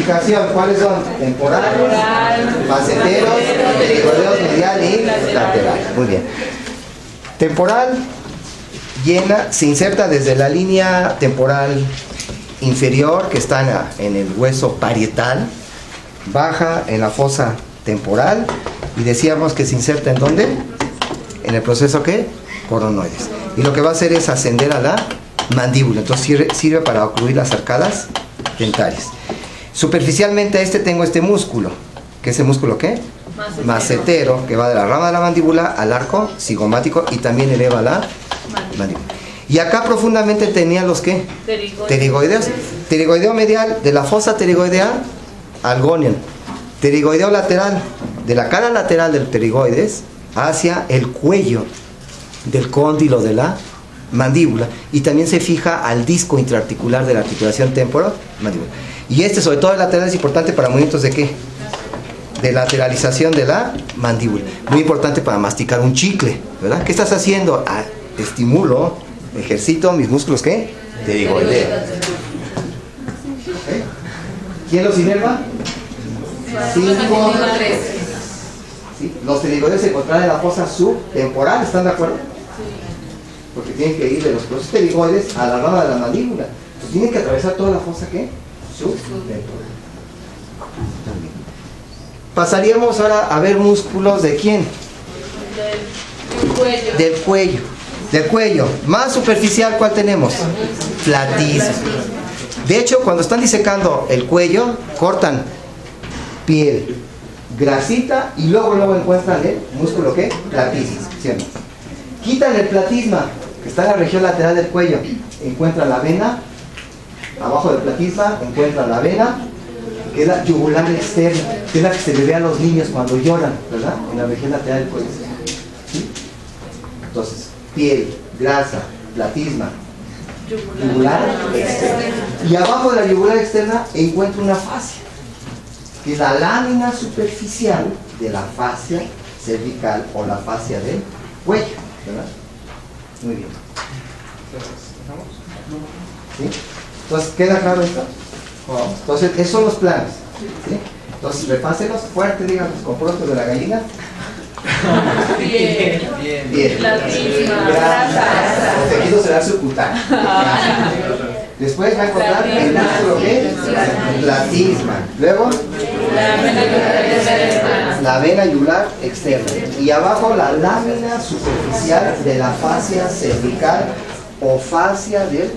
clasificación, ¿cuáles son? Temporales, faceteros, pterigoideos medial y lateral. Muy bien. Temporal se inserta desde la línea temporal inferior, que está en el hueso parietal, baja en la fosa temporal, y decíamos que se inserta ¿en dónde? En el proceso ¿qué? Coronoides. Y lo que va a hacer es ascender a la mandíbula. Entonces sirve para ocluir las arcadas dentarias. Superficialmente a tengo este músculo, que es el músculo ¿qué? Macetero, que va de la rama de la mandíbula al arco cigomático y también eleva la mandíbula. Y acá profundamente tenía los ¿qué? Pterigoideos. Pterigoideo medial de la fosa pterigoidea al gonion. Pterigoideo lateral de la cara lateral del pterigoides hacia el cuello del cóndilo de la mandíbula, y también se fija al disco intraarticular de la articulación temporo-mandíbula. Y sobre todo el lateral, es importante para movimientos de ¿qué? De lateralización de la mandíbula. Muy importante para masticar un chicle, ¿verdad? ¿Qué estás haciendo? Estimulo, ejercito mis músculos ¿qué? Pterigoideo. ¿Okay? ¿Quién los inerva? 5. ¿Sí? Los pterigoideos se encuentran en la fosa subtemporal, ¿están de acuerdo? Porque tienen que ir de los procesos pterigoides a la rama de la mandíbula. Entonces tienen que atravesar toda la fosa ¿qué? Subtemporal. Pasaríamos ahora a ver músculos ¿de quién? Del cuello. Del cuello. Más superficial, ¿cuál tenemos? Platismo. De hecho, cuando están disecando el cuello, cortan piel, grasita, y luego encuentran el músculo ¿qué? Platismo. ¿Sí o no? Quitan el platisma, que está en la región lateral del cuello, encuentran la vena, abajo del platisma encuentran la vena, que es la yugular externa, que es la que se le ve a los niños cuando lloran, ¿verdad? En la región lateral del cuello. ¿Sí? Entonces, piel, grasa, platisma, yugular externa. Y abajo de la yugular externa encuentro una fascia, que es la lámina superficial de la fascia cervical o la fascia del cuello, ¿verdad? Muy bien. ¿Sí? Entonces, ¿queda claro esto? Entonces, esos son los planes. ¿Sí? Entonces, repásenos fuerte, díganos, con productos de la gallina. Bien. Los tejidos serán subcutáneos. Después va a encontrar el músculo ¿qué? Platisma. Luego la vena yugular externa. Y abajo la lámina superficial de la fascia cervical o fascia del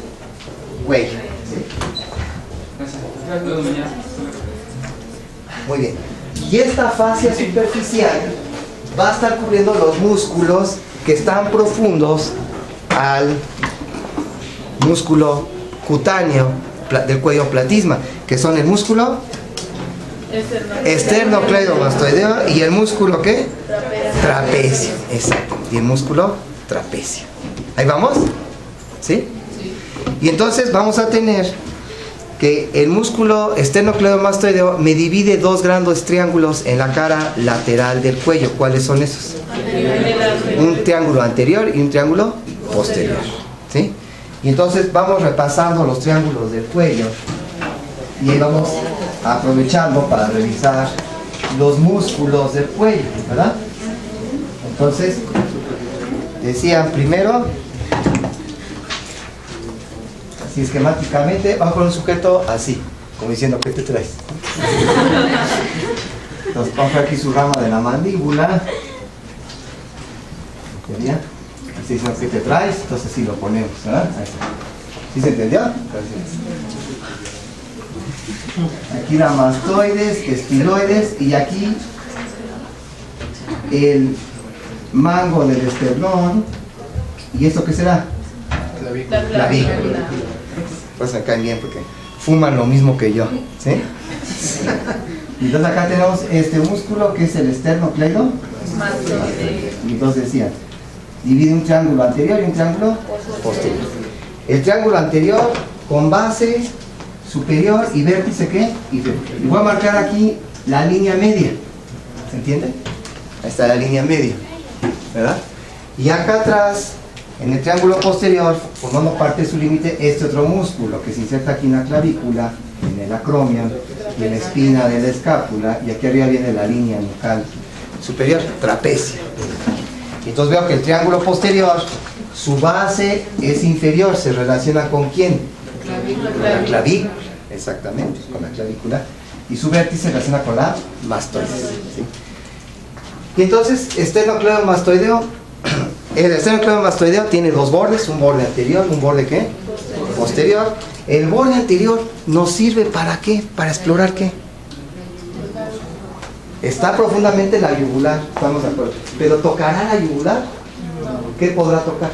cuello. ¿Sí? Muy bien. Y esta fascia superficial va a estar cubriendo los músculos que están profundos al músculo cutáneo del cuello platisma, que son el músculo esternocleidomastoideo y el músculo ¿qué? Trapecio. Exacto. Y el músculo trapecio. ¿Ahí vamos? ¿Sí? Y entonces vamos a tener que el músculo esternocleidomastoideo me divide dos grandes triángulos en la cara lateral del cuello. ¿Cuáles son esos? Un triángulo anterior y un triángulo posterior. ¿Sí? Y entonces vamos repasando los triángulos del cuello y ahí vamos aprovechando para revisar los músculos del cuello, ¿verdad? Entonces, decían primero, así esquemáticamente, vamos con un sujeto así, como diciendo, ¿qué te traes? Entonces, vamos aquí su rama de la mandíbula. ¿Bien? Así diciendo, ¿qué te traes? Entonces, sí lo ponemos, ¿verdad? Ahí está. ¿Sí se entendió? Gracias. Aquí la mastoides, estiloides, y aquí el mango del esternón. ¿Y esto qué será? Clavícula. Pues me caen bien porque fuman lo mismo que yo, ¿sí? Entonces acá tenemos este músculo que es el esternocleido. Y entonces decían, divide un triángulo anterior y un triángulo posterior. El triángulo anterior con base superior y vértice ¿qué? Y voy a marcar aquí la línea media. ¿Se entiende? Ahí está la línea media, ¿verdad? Y acá atrás, en el triángulo posterior, formando parte de su límite, este otro músculo que se inserta aquí en la clavícula, en el acromion, y la espina de la escápula, y aquí arriba viene la línea nucal superior, trapecio. Entonces veo que el triángulo posterior, su base es inferior, se relaciona ¿con quién? Con la clavícula, exactamente, con la clavícula, y su vértice se relaciona con la mastoides, ¿sí? Y entonces, esternocleidomastoideo, el esternocleidomastoideo tiene dos bordes, un borde anterior, un borde ¿qué? Posterior. El borde anterior nos sirve ¿para qué? Para explorar ¿qué? Está profundamente la yugular, estamos de acuerdo. Pero ¿tocará la yugular? ¿Qué podrá tocar?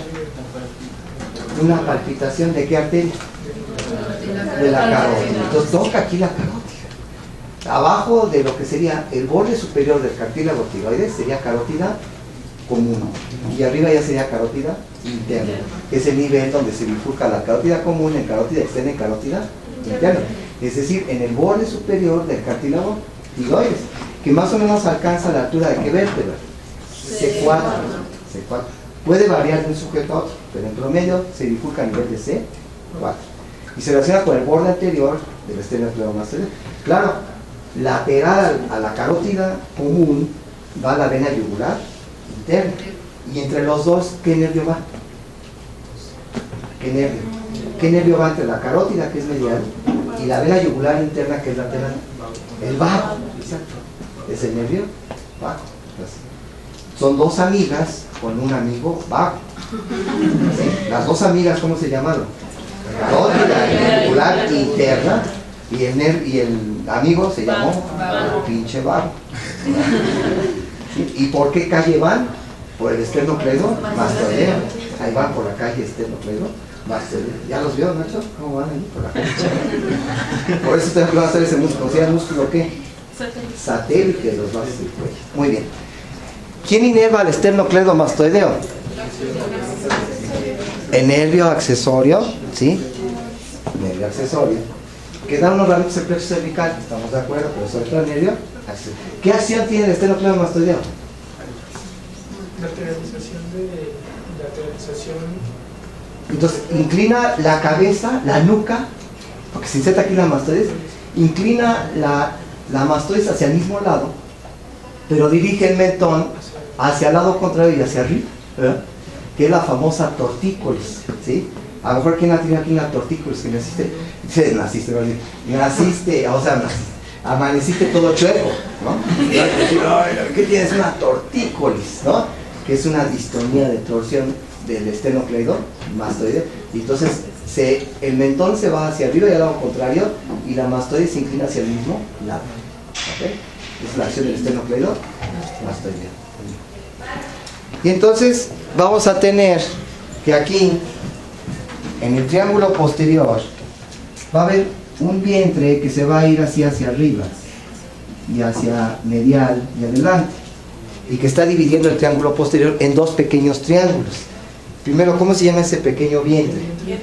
Una palpitación ¿de qué arteria? De la carótida. Entonces toca aquí la carótida. Abajo de lo que sería el borde superior del cartílago tiroides sería carótida común. Y arriba ya sería carótida interna, que es el nivel donde se bifurca la carótida común en carótida externa y carótida interna. Es decir, en el borde superior del cartílago tiroides, que más o menos alcanza la altura de qué vértebra? C4. Puede variar de un sujeto a otro, pero en promedio se bifurca a nivel de C4. Y se relaciona con el borde anterior del esternocleidomastoideo. Claro, lateral a la carótida común va la vena yugular interna. Y entre los dos, ¿qué nervio va? ¿Qué nervio? ¿Qué nervio va entre la carótida, que es medial, y la vena yugular interna, que es lateral? El vago, exacto. Es el nervio vago. Son dos amigas con un amigo vago. ¿Sí? Las dos amigas, ¿cómo se llamaron? Carótida yugular interna, y el amigo se llamó pinche vago. ¿Y por qué calle van? Por el esternocleidomastoideo. Ahí van por la calle esternocleidomastoideo. ¿Ya los vio, Nacho? ¿Cómo van ahí por la calle? Por eso tengo que hacer ese músculo. ¿Se llama músculo qué? Satélite de los bases del cuello. Muy bien. ¿Quién inerva al esternocleidomastoideo? El nervio accesorio, ¿sí? Nervio accesorio. Que da unos ramitos del plexo cervical, estamos de acuerdo, pero sobre todo el nervio accesorio. ¿Qué acción tiene el esternocleidomastoideo? Lateralización. Entonces, inclina la cabeza, la nuca, porque se inserta aquí la mastoides, inclina la mastoides hacia el mismo lado, pero dirige el mentón hacia el lado contrario y hacia arriba, ¿verdad? Que es la famosa tortícolis, ¿sí? A lo mejor, ¿quién la tiene aquí en la tortícolis? Que naciste, o sea, amaneciste todo chueco, ¿no? ¿Qué tienes? Una tortícolis, ¿no? Que es una distonía de torsión del esternocleidomastoideo. Y entonces el mentón se va hacia arriba y al lado contrario, y la mastoide se inclina hacia el mismo lado. ¿Okay? Es la acción del esternocleidomastoideo. Y entonces vamos a tener que aquí, en el triángulo posterior, va a haber un vientre que se va a ir hacia arriba y hacia medial y adelante, y que está dividiendo el triángulo posterior en dos pequeños triángulos. Primero, ¿cómo se llama ese pequeño vientre? Muy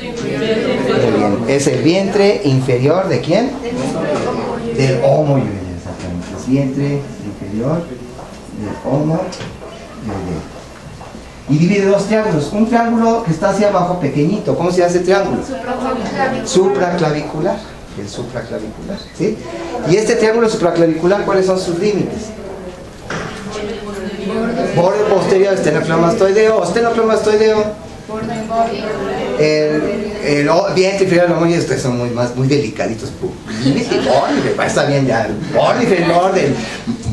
bien. Es el vientre inferior ¿de quién? Del homo iureus, exactamente. Es vientre inferior del homo iureus. Y divide dos triángulos. Un triángulo que está hacia abajo, pequeñito. ¿Cómo se llama ese triángulo? Supraclavicular. El supraclavicular, ¿sí? Y este triángulo supraclavicular, ¿cuáles son sus límites? Borde posterior, esternocleidomastoideo, el vientre inferior del homo iureus. Ustedes son muy delicaditos. Está bien ya. El borde inferior del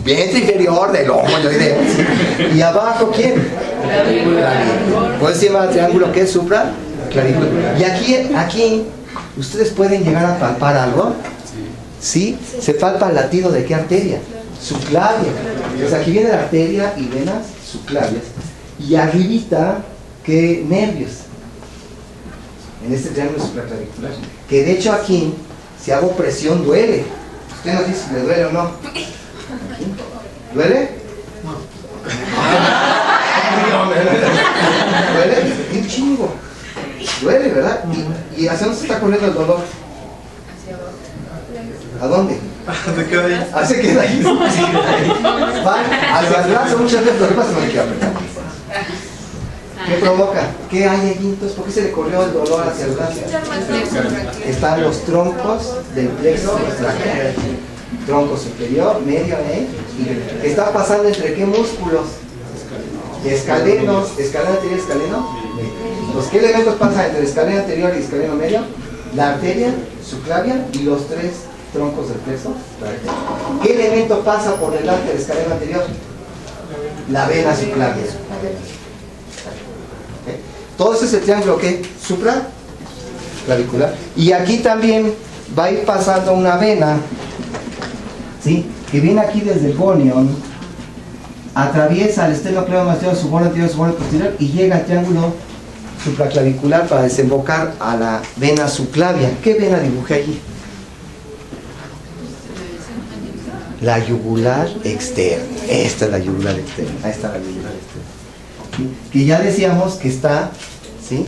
vientre inferior del homo iureus. Y abajo, ¿quién? Clavícula. Por eso se llama triángulo que es supraclavicular. Y aquí ustedes pueden llegar a palpar algo. ¿Sí? Se palpa el latido de qué arteria? Subclavia. Entonces aquí viene la arteria y venas subclavias. Y arribita, ¿qué nervios? En este triángulo supraclavicular. Que de hecho aquí, si hago presión, duele. Usted nos dice si le duele o no. ¿Aquí? ¿Duele? No. ¿Duele? Un chingo. Duele, ¿verdad? ¿Y hacia dónde se está corriendo el dolor? ¿A dónde? Se queda ahí. Ah, se queda ahí. Van hacia el brazo muchas veces, lo que pasa es que no hay que apretar. ¿Qué provoca? ¿Qué hay allí entonces? ¿Por qué se le corrió el dolor hacia el brazo? Están los troncos del plexo braquial. tronco superior, medio, y está pasando entre qué músculos, escalenos, escaleno anterior, escaleno medio. Entonces, ¿qué elementos pasan entre el escaleno anterior y el escaleno medio? La arteria subclavia y los tres troncos del plexo. ¿Qué elemento pasa por delante del escaleno anterior? La vena subclavia. ¿Okay? Todo eso es el triángulo ¿qué? Supraclavicular. Y aquí también va a ir pasando una vena, ¿sí? Que viene aquí desde el gonion, atraviesa el esternocleidomastoideo, suborno anterior, suborno posterior y llega al triángulo supraclavicular para desembocar a la vena subclavia. ¿Qué vena dibujé allí? La yugular externa. Esta es la yugular externa. Ahí está la yugular externa. ¿Sí? Que ya decíamos que está, ¿sí?,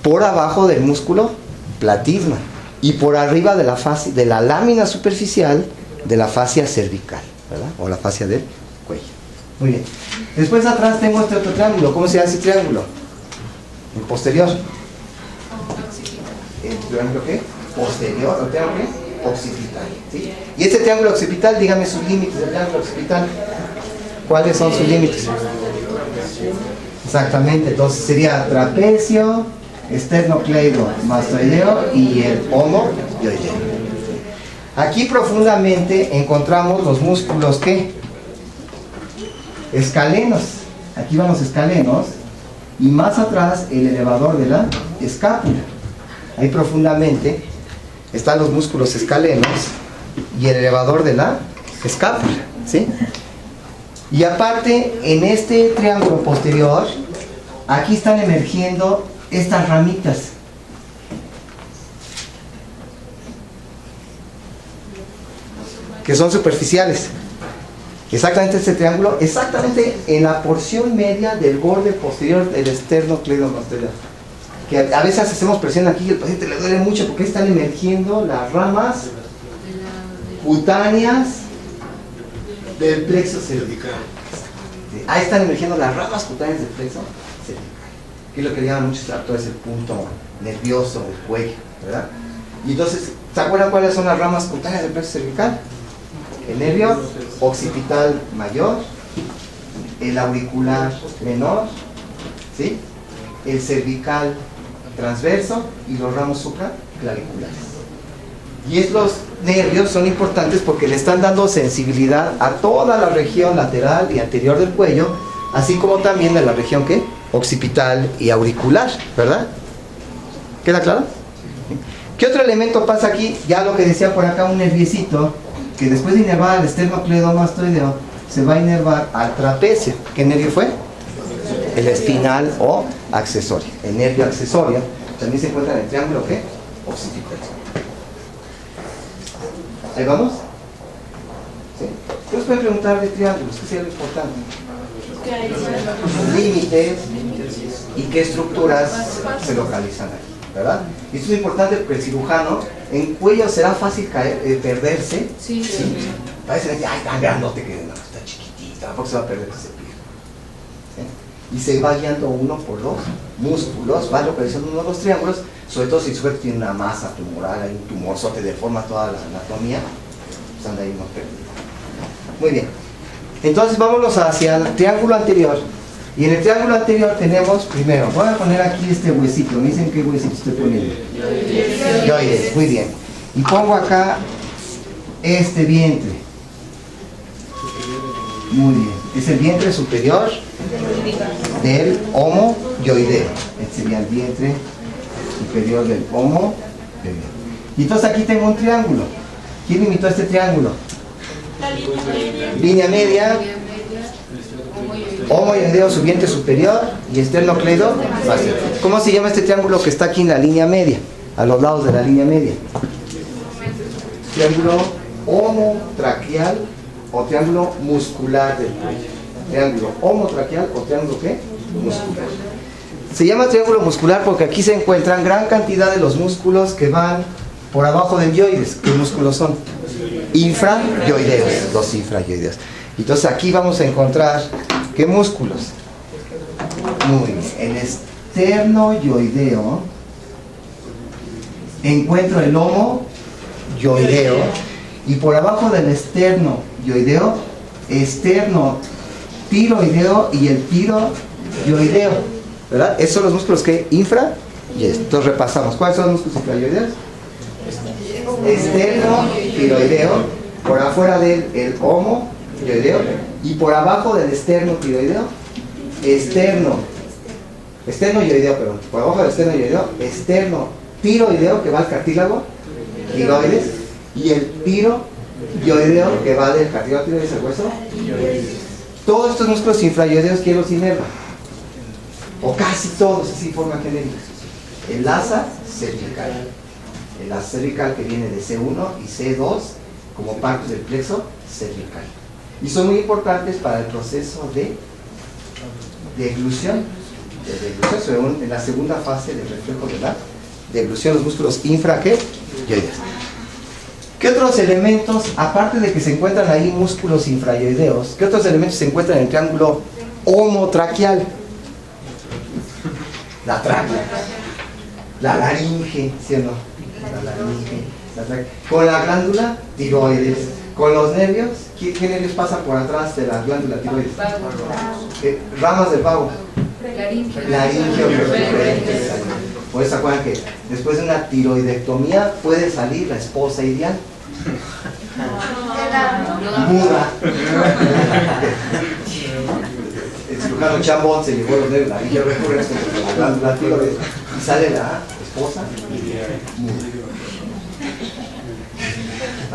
por abajo del músculo platisma y por arriba de la fascia, de la lámina superficial de la fascia cervical, ¿verdad? O la fascia del cuello. Muy bien. Después atrás tengo este otro triángulo. ¿Cómo se llama ese triángulo? El posterior. ¿El triángulo qué? Posterior. ¿El triángulo qué? Occipital. ¿Sí? Y este triángulo occipital, dígame sus límites del triángulo occipital. ¿Cuáles son sus límites? Exactamente. Entonces sería trapecio, esternocleidomastoideo y el homoyoideo. Aquí profundamente encontramos los músculos ¿qué? Escalenos. Aquí van los escalenos. Y más atrás el elevador de la escápula. Ahí profundamente están los músculos escalenos y el elevador de la escápula, ¿sí? Y aparte, en este triángulo posterior, aquí están emergiendo estas ramitas. Que son superficiales. Exactamente este triángulo, exactamente en la porción media del borde posterior del esternocleidomastoideo. Que a veces hacemos presión aquí y el paciente le duele mucho porque están emergiendo las ramas cutáneas del plexo cervical. Ahí están emergiendo las ramas cutáneas del plexo cervical. Que es lo que le llaman muchos actores el punto nervioso del cuello, ¿verdad? Y entonces, ¿se acuerdan cuáles son las ramas cutáneas del plexo cervical? El nervio occipital mayor, el auricular menor, ¿sí?, el cervical transverso y los ramos supraclaviculares. Y estos nervios son importantes porque le están dando sensibilidad a toda la región lateral y anterior del cuello, así como también de la región ¿qué? Occipital y auricular, ¿verdad? ¿Queda claro? ¿Qué otro elemento pasa aquí? Ya lo que decía por acá, un nerviecito que después de inervar al esternocleidomastoideo se va a inervar al trapecio. ¿Qué nervio fue? El espinal o accesorio. El nervio accesorio también se encuentra en el triángulo ¿qué? Occipital. ¿Ahí vamos? ¿Sí? ¿Qué os pueden preguntar de triángulos? ¿Qué sería lo importante? Límites y qué estructuras se localizan ahí, ¿verdad? Y esto es importante porque el cirujano en cuello será fácil caer, perderse. Sí. Parece que ay, tan grandote que no, está chiquitita, tampoco se va a perder que se pierda. ¿Sí? Y se va guiando uno por los músculos, va localizando uno de los triángulos, sobre todo si el sujeto tiene una masa tumoral, hay un tumorzote, deforma toda la anatomía, pues anda ahí uno perdido. Muy bien. Entonces vámonos hacia el triángulo anterior. Y en el triángulo anterior tenemos, primero, voy a poner aquí este huesito. Me dicen qué huesito estoy poniendo. Yoides, muy bien. Y pongo acá este vientre. Muy bien. Es el vientre superior del homoyoideo. Este sería el vientre superior del homoyoideo. Y entonces aquí tengo un triángulo. ¿Quién limitó este triángulo? La línea media. Línea media. Homoyoideo, su vientre superior y esternocleidomastoideo. ¿Cómo se llama este triángulo que está aquí en la línea media? A los lados de la línea media. Triángulo homotraqueal o triángulo muscular del cuello. Triángulo homotraqueal o triángulo ¿qué? Muscular. Se llama triángulo muscular porque aquí se encuentran gran cantidad de los músculos que van por abajo del yoides. ¿Qué músculos son? Infrayoideos. Los infrayoideos. Entonces aquí vamos a encontrar ¿qué músculos? Muy bien. El esternoyoideo, encuentro el homoyoideo y por abajo del esterno-yoideo, esterno-tiroideo y el tiroyoideo, ¿verdad? Esos son los músculos que infra y entonces repasamos. ¿Cuáles son los músculos infrayoideos? Esterno-tiroideo, por afuera del el homoyoideo y por abajo del esterno-tiroideo, esterno-yoideo, perdón, por abajo del esterno-yoideo, esterno-tiroideo que va al cartílago, tiroides, y el tiroyoideo que va del cartílago tiroides al hueso. Todos estos músculos infrayoideos, ¿quién los inerva? O casi todos, así forma genérica. El asa cervical. El asa cervical que viene de C1 y C2 como parte del plexo cervical. Y son muy importantes para el proceso de deglución. En la segunda fase del reflejo de la deglución, los músculos infrayoideos. ¿Qué otros elementos, aparte de que se encuentran ahí músculos infrayoideos, qué otros elementos se encuentran en el triángulo homotraqueal? La tráquea, la laringe, ¿sí o no? La laringe, la tráquea. Con la glándula tiroides, con los nervios, ¿qué nervios pasan por atrás de la glándula tiroides? Ramas del vago. Laringe o referentes. Por eso se acuerdan que después de una tiroidectomía puede salir la esposa ideal. Muda. El cirujano Chambón se llevó los nervios, la laringe recurrente con la glándula tiroides y sale la esposa muda.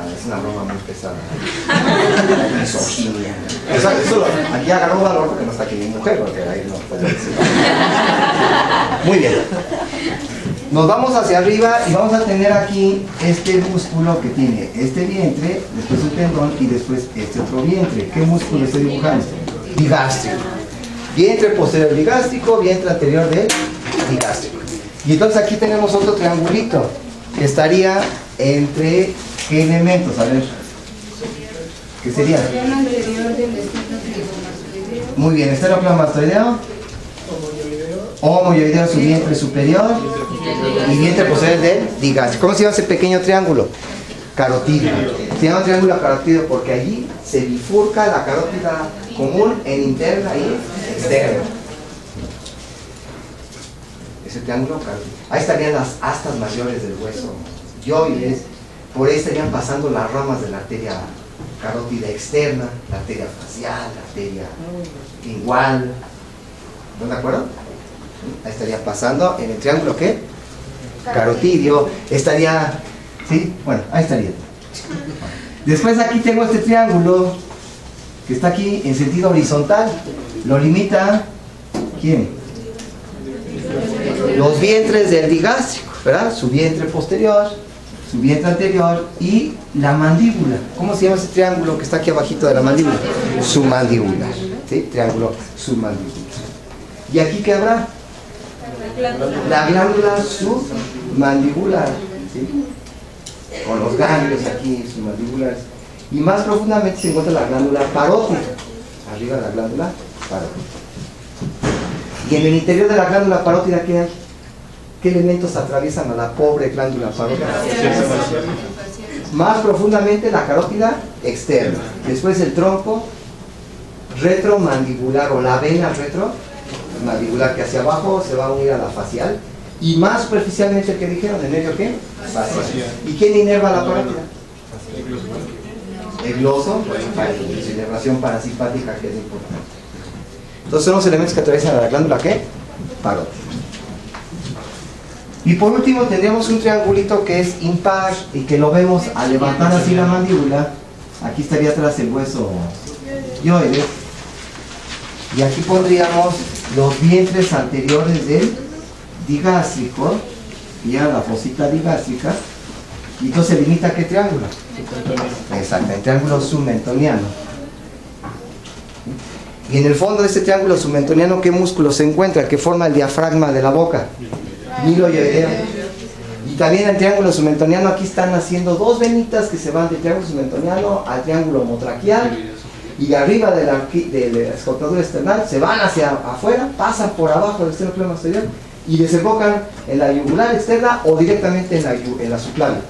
Es una broma muy pesada. Misoginia. O sea, eso aquí agarró valor porque no está aquí mi mujer, porque ahí no puede decir. Muy bien. Nos vamos hacia arriba y vamos a tener aquí este músculo que tiene este vientre, después un tendón y después este otro vientre. ¿Qué músculo estoy dibujando? Digástrico. Vientre posterior digástrico, vientre anterior del digástrico. Y entonces aquí tenemos otro triangulito que estaría entre ¿qué elementos? A ver. ¿Qué sería? Muy bien, esternocleidomastoideo, homoyoideo, su vientre superior y vientre posterior del digástrico. ¿Cómo se llama ese pequeño triángulo? Carotidio. Se llama triángulo carotidio porque allí se bifurca la carótida común en interna y externa. Ese triángulo carotidio. Ahí estarían las astas mayores del hueso yoides. Por ahí estarían pasando las ramas de la arteria carótida externa, la arteria facial, la arteria lingual. ¿No de acuerdo? Ahí estarían pasando en el triángulo ¿qué? Carotidio. Estaría, ¿sí? Bueno, ahí estaría. Después aquí tengo este triángulo que está aquí en sentido horizontal. Lo limita, ¿quién? Los vientres del digástrico, ¿verdad? Su vientre posterior, su vientre anterior y la mandíbula. ¿Cómo se llama ese triángulo que está aquí abajito de la mandíbula? Submandibular. ¿Sí? Triángulo submandibular. ¿Y aquí qué habrá? La glándula submandibular. ¿Sí? Con los ganglios aquí submandibulares. Y más profundamente se encuentra la glándula parótida. Arriba de la glándula parótida. Y en el interior de la glándula parótida, ¿qué hay? ¿Qué elementos atraviesan a la pobre glándula parótida? Más profundamente la carótida externa. Después el tronco retromandibular o la vena retromandibular que hacia abajo se va a unir a la facial. Y más superficialmente el que dijeron, ¿el nervio qué? Facial. ¿Y quién inerva la parótida? El gloso, su inervación parasimpática que es importante. Entonces son los elementos que atraviesan a la glándula ¿qué? Parótida. Y por último tendríamos un triangulito que es impar y que lo vemos al levantar así la mandíbula. Aquí estaría atrás el hueso yoides. Y aquí pondríamos los vientres anteriores del digástrico. Y a la fosita digástrica. Y entonces se limita a ¿qué triángulo? Exacto, el triángulo submentoniano. Y en el fondo de este triángulo submentoniano, ¿qué músculo se encuentra? Que forma el diafragma de la boca. Miloyoideo. Y también el triángulo submentoniano, aquí están haciendo dos venitas que se van del triángulo submentoniano al triángulo homotraqueal. Y arriba de la escotadura external se van hacia afuera, pasan por abajo del esternocleidomastoideo y desembocan en la yugular externa o directamente en la subclavia.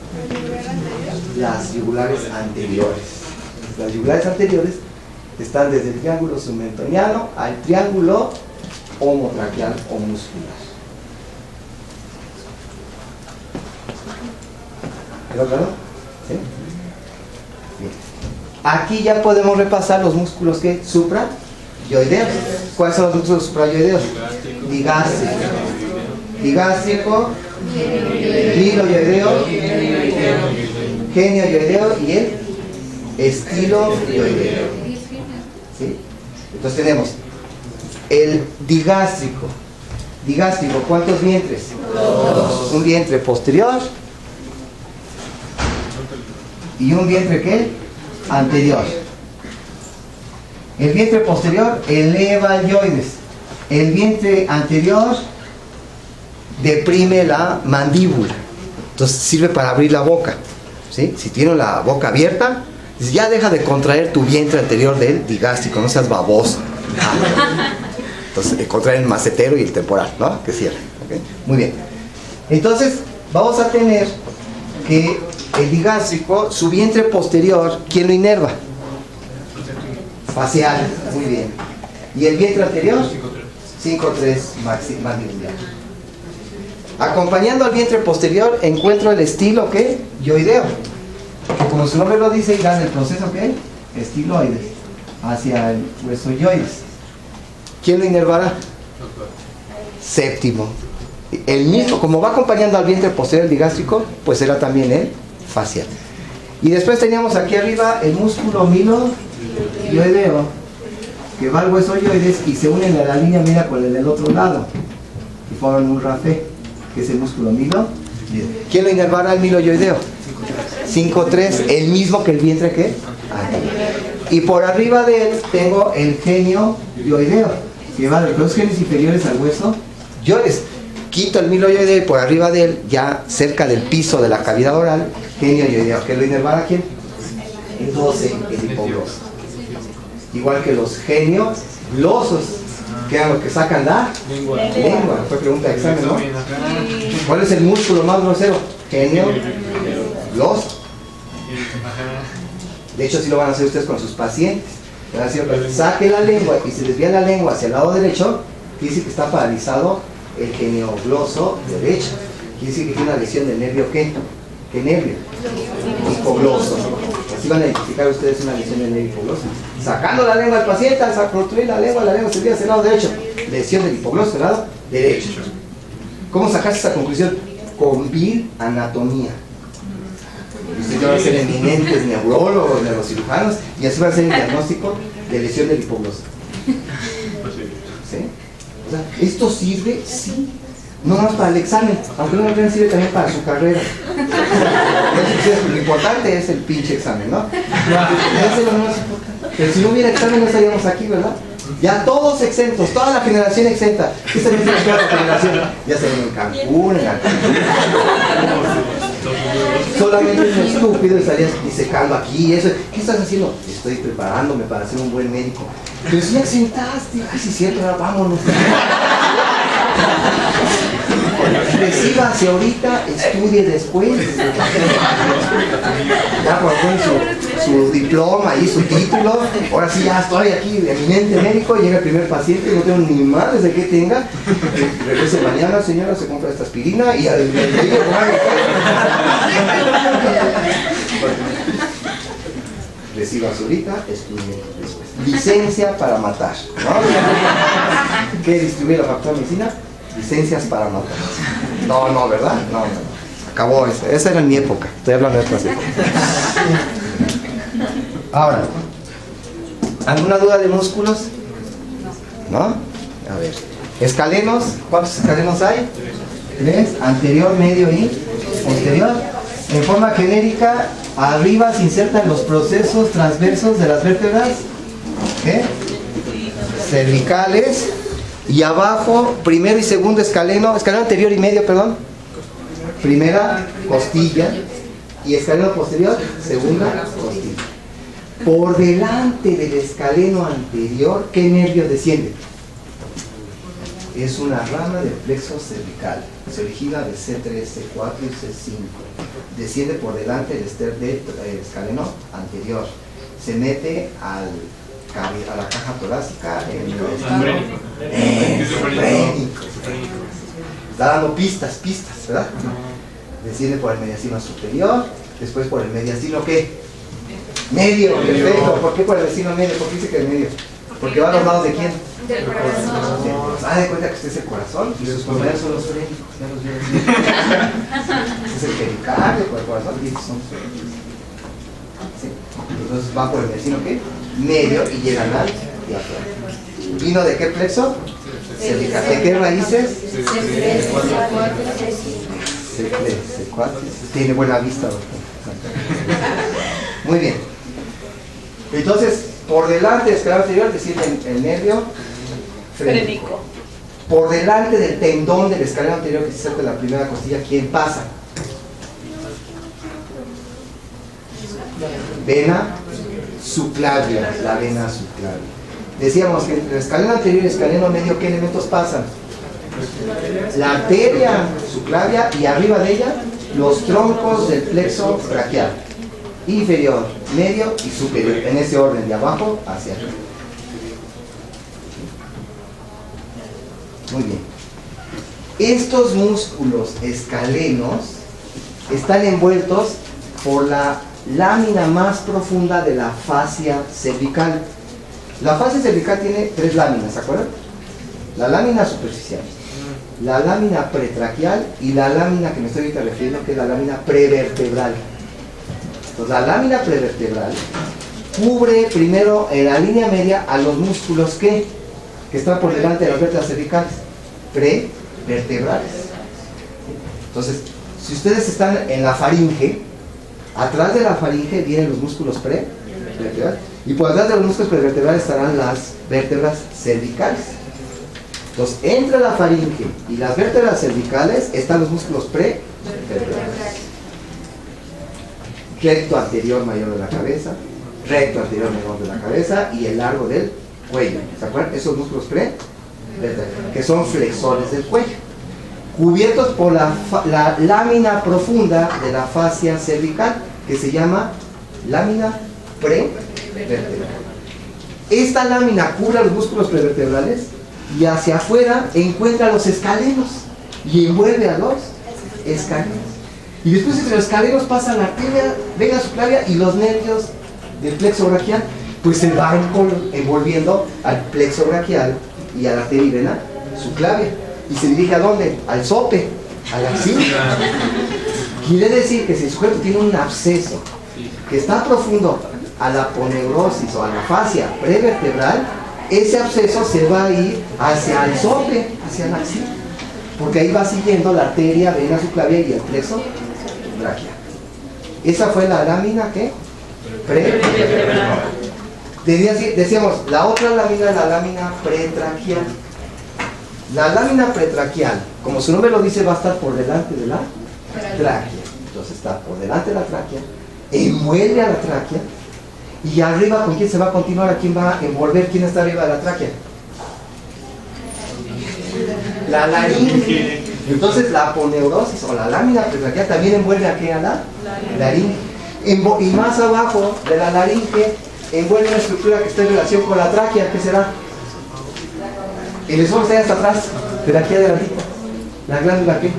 las yugulares anteriores. Las yugulares anteriores están desde el triángulo submentoniano al triángulo homotraqueal o muscular. ¿Quedó claro? ¿Sí? Bien. Aquí ya podemos repasar los músculos que suprayoideos. ¿Cuáles son los músculos suprayoideos? Digástrico, digástrico, hiloyoideo, genioyoideo y el estiloyoideo. ¿Sí? Entonces tenemos el digástrico. Digástrico, ¿cuántos vientres? Dos. Un vientre posterior y un vientre ¿qué? Anterior. El vientre posterior eleva el yoides. El vientre anterior deprime la mandíbula. Entonces sirve para abrir la boca. ¿Sí? Si tiene la boca abierta, ya deja de contraer tu vientre anterior del digástrico, no seas baboso. Entonces contraer el macetero y el temporal, ¿no? Que cierre. ¿Okay? Muy bien. Entonces vamos a tener que el digástrico, su vientre posterior, ¿quién lo inerva? Facial, muy bien. ¿Y el vientre anterior? 5-3 mandibular. Acompañando al vientre posterior encuentro el estilo ¿qué? Yoideo. Que como su nombre lo dice, irá en el proceso ¿qué? Estiloides hacia el hueso yoides. ¿Quién lo inervará? Séptimo. El mismo, como va acompañando al vientre posterior digástrico, pues será también el facial. Y después teníamos aquí arriba el músculo miloyoideo, que va al hueso yoides y se unen a la línea media con el del otro lado y forman un rafé, que es el músculo miloyoideo. ¿Quién lo inervará el miloyoideo? 5-3, el mismo que el vientre ¿qué? Y por arriba de él tengo el genioyoideo, que va de los genios inferiores al hueso yoides. Quito el miloyoideo y por arriba de él, ya cerca del piso de la cavidad oral, genioyoideo. ¿Que lo inervará quién? El 12, el hipogloso. Igual que los genioglosos, que eran los que sacan la lengua. Fue pregunta de examen, ¿no? ¿Cuál es el músculo más grosero? Geniogloso. De hecho, así lo van a hacer ustedes con sus pacientes. Van a decir, saque la lengua y se desvía la lengua hacia el lado derecho, quiere decir que está paralizado el geniogloso derecho. Quiere decir que tiene una lesión del nervio ¿qué? ¿Qué nervio? Hipogloso. Así van a identificar ustedes una lesión del nervio hipogloso. Sacando la lengua del paciente, al construir la lengua se desvía hacia el lado derecho. Lesión del hipogloso del lado derecho. ¿Cómo sacaste esa conclusión? Con vil anatomía. Ustedes van a ser eminentes neurólogos, neurocirujanos, y así van a hacer el diagnóstico de lesión del hipogloso. ¿Sí? O sea, ¿esto sirve? Sí. No más para el examen, aunque no lo crean, sirve también para su carrera. Lo importante es el pinche examen, ¿no? Eso es lo más importante. Pero si no hubiera examen no estaríamos aquí, ¿verdad? Ya todos exentos, toda la generación exenta. Esta es la generación. Ya se ven en Cancún, en Acapulco. Solamente un estúpido estaría disecando aquí eso. ¿Qué estás haciendo? Estoy preparándome para ser un buen médico. Pero si ya exentaste, ay, sí es cierto, ahora vámonos. Recíbase ahorita, estudie después. Ya cuando tiene su diploma y su título, ahora sí ya estoy aquí de eminente médico, llega el primer paciente, no tengo ni madres de qué tenga. Regrese mañana, señora, se compra esta aspirina y al recíbase ahorita, estudie después. Licencia para matar, ¿no? ¿Qué distribuye la Facultad de Medicina? Licencias para matar. No, ¿verdad? No. Acabó eso. Esa era en mi época. Estoy hablando de otras épocas. Ahora, ¿alguna duda de músculos? ¿No? A ver. Escalenos. ¿Cuántos escalenos hay? 3. Anterior, medio y posterior. En forma genérica, arriba se insertan los procesos transversos de las vértebras cervicales. Y abajo, primero y segundo escaleno anterior y medio, perdón. Primera costilla y escaleno posterior, segunda costilla. Por delante del escaleno anterior, ¿qué nervio desciende? es una rama del plexo cervical. Se origina de C3, C4 y C5. Desciende por delante del escaleno anterior. Se mete a la caja torácica en el frénico. Está dando pistas, ¿verdad? Desciende por el mediastino superior, después por el mediastino ¿qué? Medio, perfecto. ¿Por qué por el mediastino medio? ¿Por qué dice que el medio? Porque va a los lados de quién? Del corazón. Haz de cuenta que usted es el corazón y sus compañeros son los frénicos. Ya los vieron. Este es el pericardio por el corazón y estos son los frénicos. ¿Sí? Entonces va por el mediastino ¿qué? Medio y llegan al diafragma. ¿Vino de qué plexo? Cervical. ¿De qué raíces? C4. Tiene buena vista, doctor. Muy bien. Entonces, por delante del escaleno anterior desciende el nervio frénico. Por delante del tendón del escaleno anterior que se acerca de la primera costilla, ¿quién pasa? Vena subclavia, la vena subclavia. Decíamos que entre el escaleno anterior y el escaleno medio, ¿qué elementos pasan? La arteria subclavia y arriba de ella los troncos del plexo braquial, inferior, medio y superior, en ese orden, de abajo hacia arriba. Muy bien. Estos músculos escalenos están envueltos por la lámina más profunda de la fascia cervical. La fascia cervical tiene 3 láminas, ¿se acuerdan? La lámina superficial, la lámina pretraquial y la lámina que me estoy ahorita refiriendo, que es la lámina prevertebral. Entonces, la lámina prevertebral cubre primero en la línea media a los músculos que están por delante de las vértebras cervicales, prevertebrales. Entonces, si ustedes están en la faringe, atrás de la faringe vienen los músculos prevertebrales y por detrás de los músculos prevertebrales estarán las vértebras cervicales. Entonces, entre la faringe y las vértebras cervicales están los músculos prevertebrales. Recto anterior mayor de la cabeza, recto anterior menor de la cabeza y el largo del cuello. ¿Se acuerdan? Esos músculos que son flexores del cuello, cubiertos por la lámina profunda de la fascia cervical, que se llama lámina prevertebral. Esta lámina cubre los músculos prevertebrales y hacia afuera encuentra los escalenos y envuelve a los escalenos. Y después entre los escalenos pasa la arteria, vena subclavia y los nervios del plexo braquial, pues se van envolviendo al plexo braquial y a la arteria y vena subclavia. ¿Y se dirige a dónde? Al sope, a la axila. Quiere decir que si el sujeto tiene un absceso que está profundo a la aponeurosis o a la fascia prevertebral, ese absceso se va a ir hacia el sope, hacia la axila, porque ahí va siguiendo la arteria, vena subclavia y el plexo braquial. Esa fue la lámina que prevertebral. Decíamos, la otra lámina es la lámina pretraquial. La lámina pretraquial, como su nombre lo dice, va a estar por delante de la tráquea. Entonces está por delante de la tráquea, envuelve a la tráquea, y arriba, ¿con quién se va a continuar? ¿A quién va a envolver? ¿Quién está arriba de la tráquea? La laringe. Entonces la aponeurosis o la lámina pretraquial también envuelve a qué? A la laringe. Y más abajo de la laringe envuelve una estructura que está en relación con la tráquea. ¿Qué será? El esófago está ahí hasta atrás, pero aquí adelantito. ¿La glándula qué?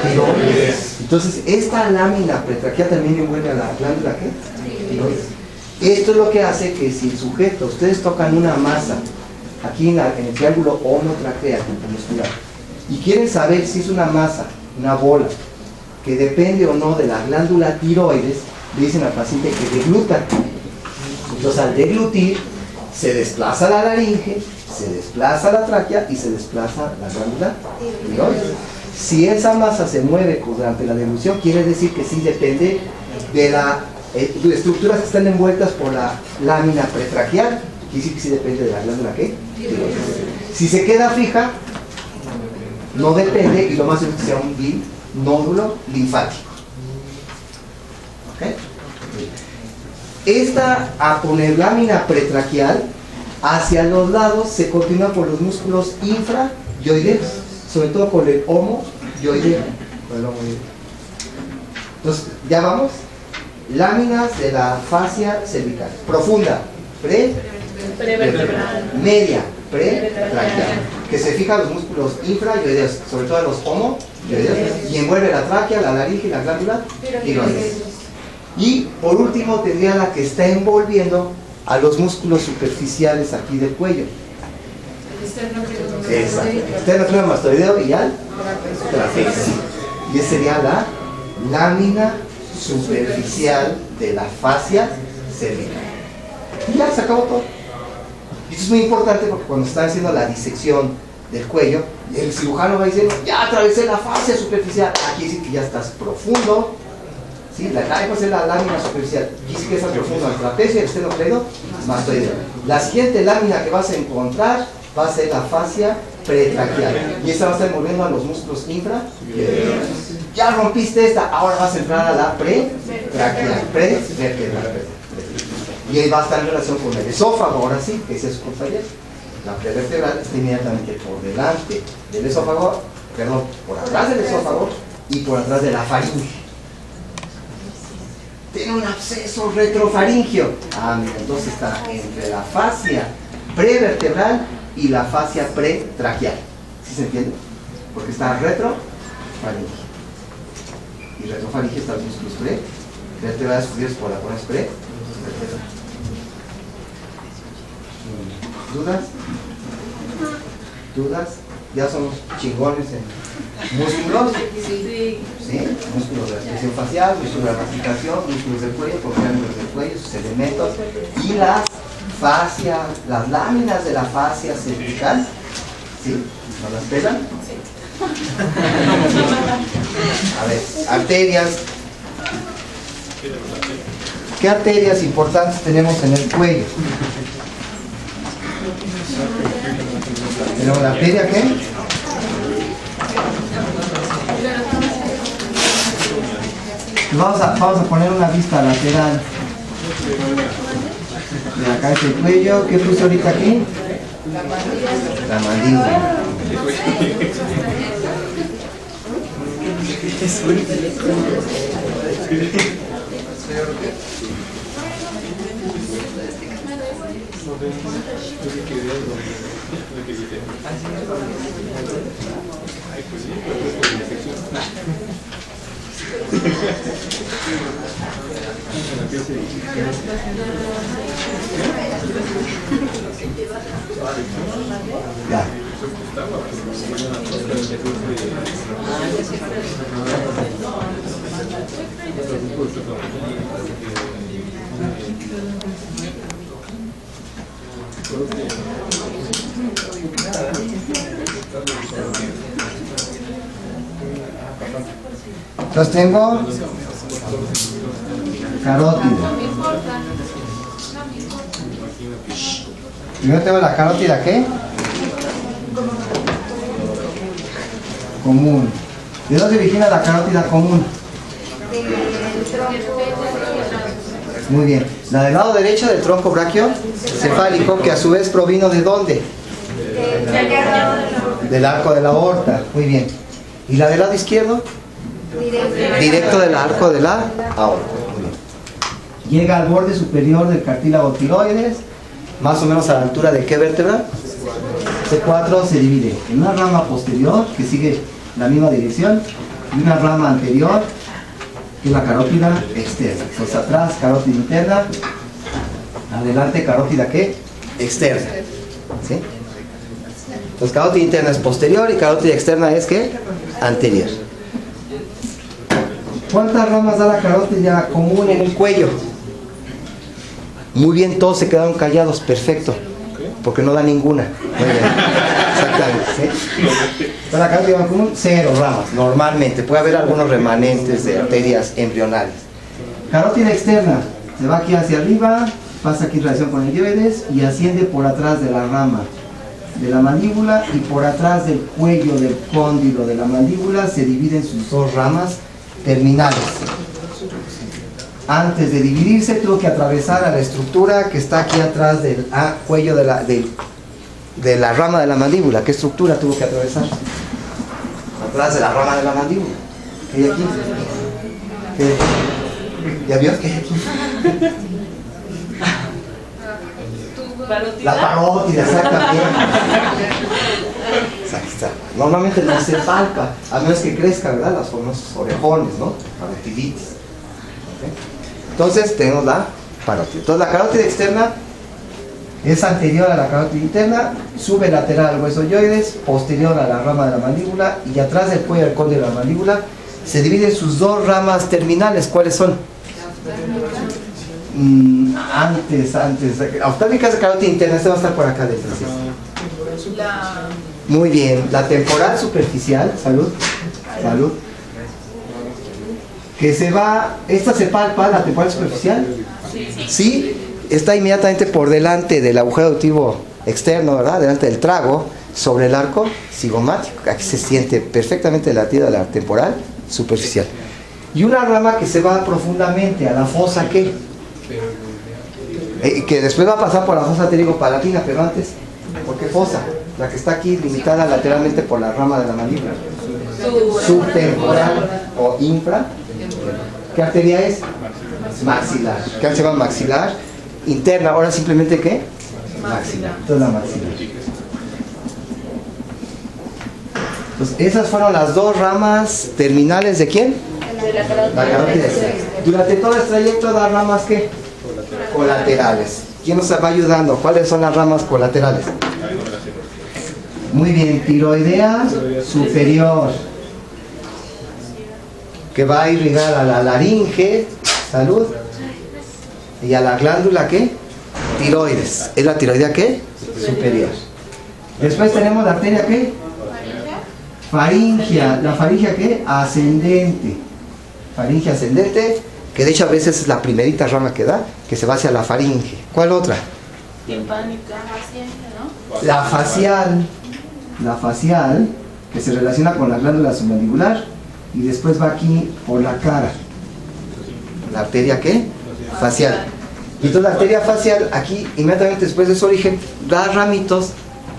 Tiroides. Entonces esta lámina pretraquial también envuelve a la glándula ¿qué? Tiroides. Esto es lo que hace que si el sujeto, ustedes tocan una masa aquí en el triángulo omotracea muscular y quieren saber si es una masa, una bola, que depende o no de la glándula tiroides, le dicen al paciente que degluta. Entonces al deglutir se desplaza la laringe, se desplaza la tráquea y se desplaza la glándula tiroides. Si esa masa se mueve durante la deglución, quiere decir que sí depende de las estructuras que están envueltas por la lámina pretraquial. Quiere decir que sí depende de la glándula ¿qué? Tiroides. Si se queda fija, no depende, y lo más seguro es que sea un nódulo linfático. ¿Okay? Esta lámina pretraquial hacia los lados se continúa por los músculos yoideos, sobre todo con el homo yoideo. Entonces, ya vamos. Láminas de la fascia cervical. Profunda, prevertebral. Media, pretraqueal. Que se fija los músculos infrayoideos, sobre todo los homo yoideos, y envuelve la tráquea, la laringe y la glándula tiroides. Y por último tendría la que está envolviendo a los músculos superficiales aquí del cuello. Exacto. Esternocleidomastoideo y al trapecio. Y esa sería la lámina superficial de la fascia cervical. Y ya se acabó todo. Esto es muy importante porque cuando están haciendo la disección del cuello, el cirujano va a decir, ya atravesé la fascia superficial. Aquí dice que ya estás profundo. ¿Sí? La lámina superficial. Aquí sí que estás profundo al trapecio y el esternocleidomastoideo. La siguiente lámina que vas a encontrar va a ser la fascia pretraqueal. Y esta va a estar envolviendo a los músculos infra. Ya rompiste esta, ahora vas a entrar a la pretraqueal. Prevertebral. Y ahí va a estar en relación con el esófago, ahora sí, que ese es su compañero. La prevertebral está inmediatamente por delante del esófago, perdón, por atrás del esófago y por atrás de la faringe. Tiene un absceso retrofaringio. Mira, entonces está entre la fascia prevertebral y la fascia pretraqueal. ¿Sí se entiende? Porque está retrofaringio. Y retrofaringio está los músculos prevertebrales cubiertos por la corona prevertebral. ¿Dudas? ¿Dudas? Ya somos chingones en músculos. Sí. Músculos de la expresión facial, músculos de la masticación, músculos del cuello, músculos del cuello, sus elementos. Y las fascias, las láminas de la fascia cervical. ¿Sí? ¿No las pelan? Sí. A ver, arterias. ¿Qué arterias importantes tenemos en el cuello? ¿Tenemos la arteria qué? Vamos a poner una vista lateral de la cabeza del cuello. ¿Qué puse ahorita aquí? La mandíbula. Ya. Entonces tengo carótida. Primero tengo la carótida ¿qué? Común. ¿De dónde se origina la carótida común? Muy bien. La del lado derecho del tronco brachiocefálico, que a su vez provino ¿de dónde? Del arco de la aorta. Muy bien. ¿Y la del lado izquierdo? Directo del arco de la aorta. Muy bien. Llega al borde superior del cartílago tiroides, más o menos a la altura de ¿qué vértebra? C4. Se divide en una rama posterior que sigue la misma dirección y una rama anterior que es la carótida externa. Entonces atrás carótida interna, adelante carótida ¿qué? Externa. ¿Sí? Entonces carótida interna es posterior y carótida externa es ¿qué? Anterior. ¿Cuántas ramas da la carótida común en el cuello? Muy bien, todos se quedaron callados, perfecto, porque no da ninguna. Muy bien. Exactamente. ¿Sí? La carótida común, 0 ramas, normalmente. Puede haber algunos remanentes de arterias embrionales. Carótida externa, se va aquí hacia arriba, pasa aquí en relación con el dioides y asciende por atrás de la rama de la mandíbula y por atrás del cuello del cóndilo de la mandíbula se divide en sus 2 ramas terminales. Antes de dividirse tuvo que atravesar a la estructura que está aquí atrás del cuello del de la rama de la mandíbula. ¿Qué estructura tuvo que atravesar? Atrás de la rama de la mandíbula. ¿Qué hay aquí? ¿Qué? ¿Ya vio qué hay aquí? La parótida, exactamente. Normalmente no se palpa, a menos que crezca, ¿verdad? Los famosos orejones, ¿no? Parotiditis. ¿Okay? Entonces tenemos la parótida. Entonces la carótida externa es anterior a la carótida interna, sube lateral al hueso yoides, posterior a la rama de la mandíbula y atrás del cuello del cóndilo de la mandíbula se dividen sus dos ramas terminales. ¿Cuáles son? Antes. Oftálmicas de carótida interna, este va a estar por acá dentro. ¿Sí? Muy bien, la temporal superficial, salud. Que se va, esta se palpa, la temporal superficial. Sí, está inmediatamente por delante del agujero auditivo externo, ¿verdad? Delante del trago, sobre el arco cigomático. Aquí se siente perfectamente latida la temporal superficial. Y una rama que se va profundamente a la fosa, ¿qué? Que después va a pasar por la fosa pterigo-palatina, pero antes, ¿por qué fosa? La que está aquí limitada lateralmente por la rama de la mandíbula. Subtemporal o infra. ¿Qué arteria es? Maxilar. ¿Qué se llama maxilar? Interna. Ahora simplemente ¿qué? Maxilar. Entonces la maxilar. Entonces esas fueron las dos ramas terminales ¿de quién? La carótida externa. Durante todo el trayecto da ramas ¿qué? Colaterales. ¿Quién nos va ayudando? ¿Cuáles son las ramas colaterales? Muy bien, tiroidea superior, que va a irrigar a la laringe, salud, y a la glándula ¿qué? Tiroides. ¿Es la tiroidea qué? Superior. Después tenemos la arteria ¿qué? Faringia. ¿La faringia qué? Ascendente. Faringe ascendente, que de hecho a veces es la primerita rama que da, que se va hacia la faringe. ¿Cuál otra? Timpánica, ¿no? La facial, que se relaciona con la glándula submandibular y después va aquí por la cara. ¿La arteria qué? Facial. Y entonces la arteria facial, aquí inmediatamente después de su origen, da ramitos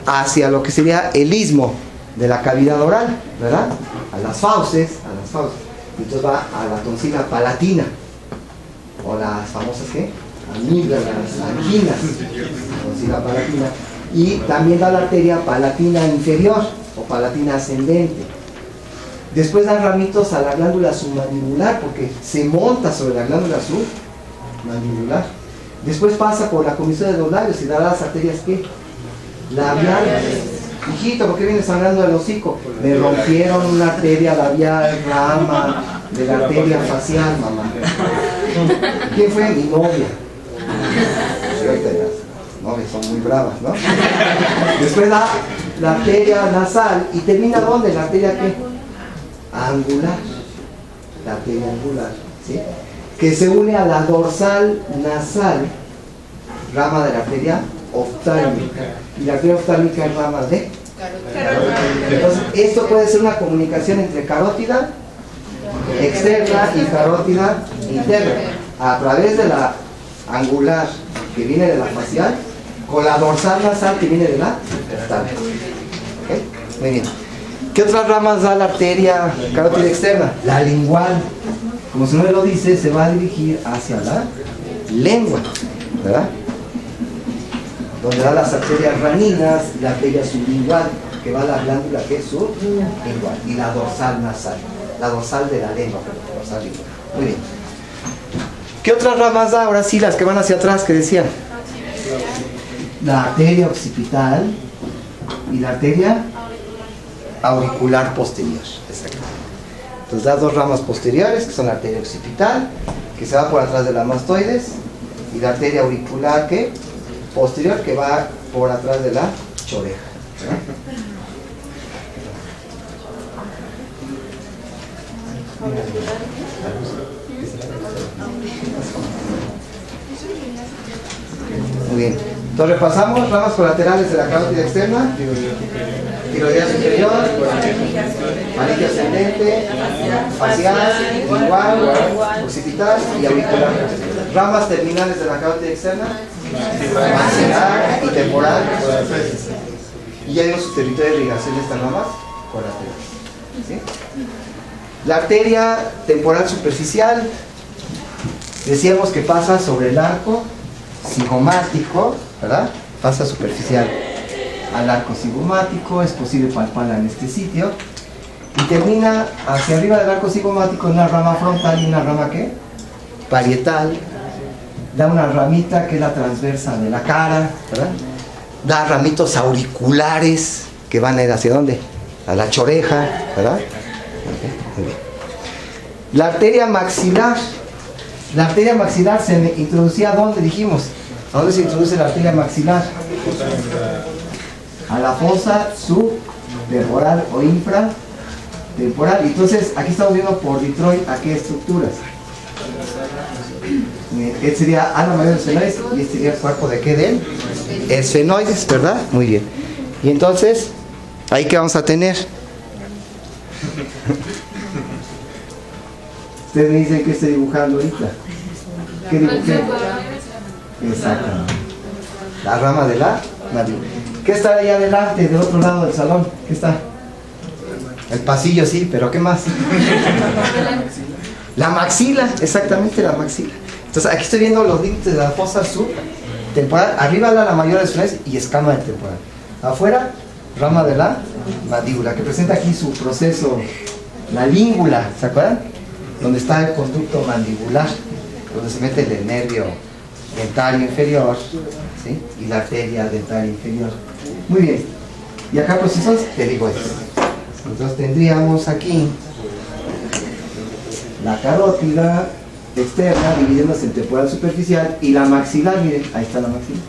hacia lo que sería el istmo de la cavidad oral, ¿verdad? A las fauces. Entonces va a la tonsila palatina, o las famosas ¿qué? Amígdalas, anginas, tonsila palatina. Y también da la arteria palatina inferior o palatina ascendente. Después dan ramitos a la glándula submandibular porque se monta sobre la glándula submandibular. Después pasa por la comisión de los labios y da las arterias ¿qué? Labiales. Hijito, ¿por qué vienes sangrando del hocico? Me rompieron una arteria labial, rama de la arteria facial, mamá. ¿Quién fue? Mi novia. Novias son muy bravas, ¿no? Después da la arteria nasal y termina ¿dónde? La arteria ¿qué? Angular. La arteria angular, ¿sí? Que se une a la dorsal nasal, rama de la arteria oftálmica. Y la arteria oftálmica es rama de carótida. Entonces, esto puede ser una comunicación entre carótida externa y carótida interna a través de la angular que viene de la facial con la dorsal nasal que viene de la oftálmica. ¿Okay? Muy bien. ¿Qué otras ramas da la arteria carótida externa? La lingual. Como su nombre lo dice, se va a dirigir hacia la lengua, ¿verdad? Donde da las arterias raninas, la arteria sublingual, que va a la glándula que es sublingual, y la dorsal nasal, la dorsal de la lengua, dorsal lingual. Muy bien. ¿Qué otras ramas da? Ahora sí, las que van hacia atrás, que decían. La arteria occipital y la arteria auricular posterior. Exacto. Entonces da dos ramas posteriores, que son la arteria occipital, que se va por atrás de la mastoides, y la arteria auricular, que posterior, que va por atrás de la choreja. Muy bien. Entonces repasamos ramas colaterales de la carótida externa: tiroidea superior, faringe ascendente, facial, lingual, occipital y auricular. Ramas terminales de la carótida externa: maxilar y temporal. y ya vimos su territorio de irrigación de estas ramas colaterales. ¿Sí? La arteria temporal superficial, decíamos que pasa sobre el arco cigomático, ¿verdad? Pasa superficial al arco cigomático, es posible palparla en este sitio, y termina hacia arriba del arco cigomático en una rama frontal y una rama ¿qué? Parietal. Da una ramita que es la transversa de la cara, ¿verdad? Da ramitos auriculares que van a ir hacia dónde? A la choreja, ¿verdad? Okay, muy bien. La arteria maxilar. La arteria maxilar se introducía ¿a dónde dijimos? ¿A dónde se introduce la arteria maxilar? A la fosa subtemporal o infratemporal. Entonces, aquí estamos viendo por Detroit a qué estructuras. Este sería ala mayor del esfenoides y este sería el cuerpo de qué del esfenoides, ¿verdad? Muy bien. Y entonces, ¿ahí qué vamos a tener? Ustedes me dicen que estoy dibujando ahorita. ¿Qué dibujé? Exactamente. La rama de la mandíbula. ¿Qué está allá adelante, del otro lado del salón? ¿Qué está? El pasillo, sí, pero ¿qué más? La maxila, exactamente la maxila. Entonces aquí estoy viendo los límites de la fosa subtemporal. Arriba la mayor de esfenoides y escama del temporal. Afuera, rama de la mandíbula, que presenta aquí su proceso, la língula, ¿se acuerdan? Donde está el conducto mandibular, donde se mete el nervio dentario inferior, ¿sí? Y la arteria dentaria inferior. Muy bien. Y acá procesos pterigoides. Entonces tendríamos aquí la carótida externa dividiéndose en temporal superficial y la maxilar, miren, ahí está la maxilar.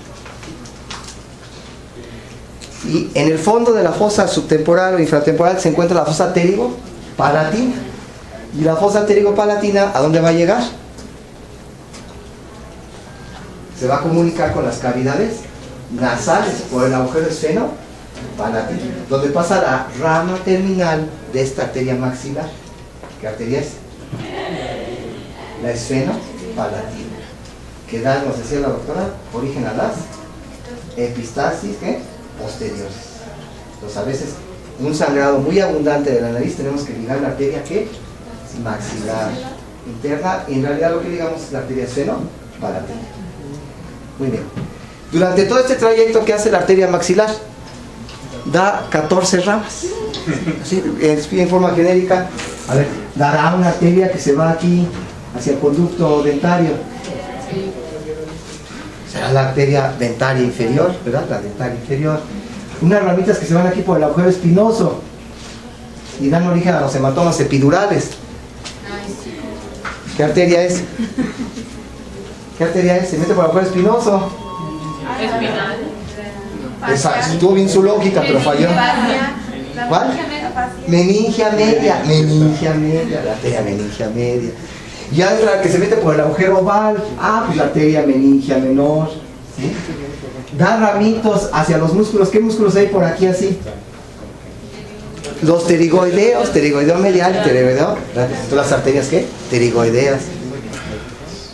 Y en el fondo de la fosa subtemporal o infratemporal se encuentra la fosa pterigo-palatina. Y la fosa pterigo-palatina, ¿a dónde va a llegar? Se va a comunicar con las cavidades nasales por el agujero esfeno-palatino, donde pasa la rama terminal de esta arteria maxilar. ¿Qué arteria es? La esfeno-palatina, que da, nos decía la doctora, origen a las epistasis ¿qué? Posteriores. Entonces a veces un sangrado muy abundante de la nariz tenemos que ligar la arteria ¿qué? Maxilar interna, y en realidad lo que ligamos es la arteria esfeno-palatina. Muy bien. Durante todo este trayecto que hace la arteria maxilar, da 14 ramas. ¿Sí? En forma genérica, a ver, dará una arteria que se va aquí hacia el conducto dentario. Será la arteria dentaria inferior, ¿verdad? La dentaria inferior. Unas ramitas que se van aquí por el agujero espinoso y dan origen a los hematomas epidurales. ¿Qué arteria es? ¿Qué arteria es? Se mete por el agujero espinoso. Espinal. Exacto, estuvo bien su lógica, pero falló. ¿Cuál? Meningia media. Meningia media, la arteria meningia media. Ya es la que se mete por el agujero oval. Ah, pues la arteria meningia menor. ¿Sí? Da ramitos hacia los músculos. ¿Qué músculos hay por aquí así? Los pterigoideos, pterigoideo medial y pterigoideo. ¿Las arterias qué? Pterigoideas.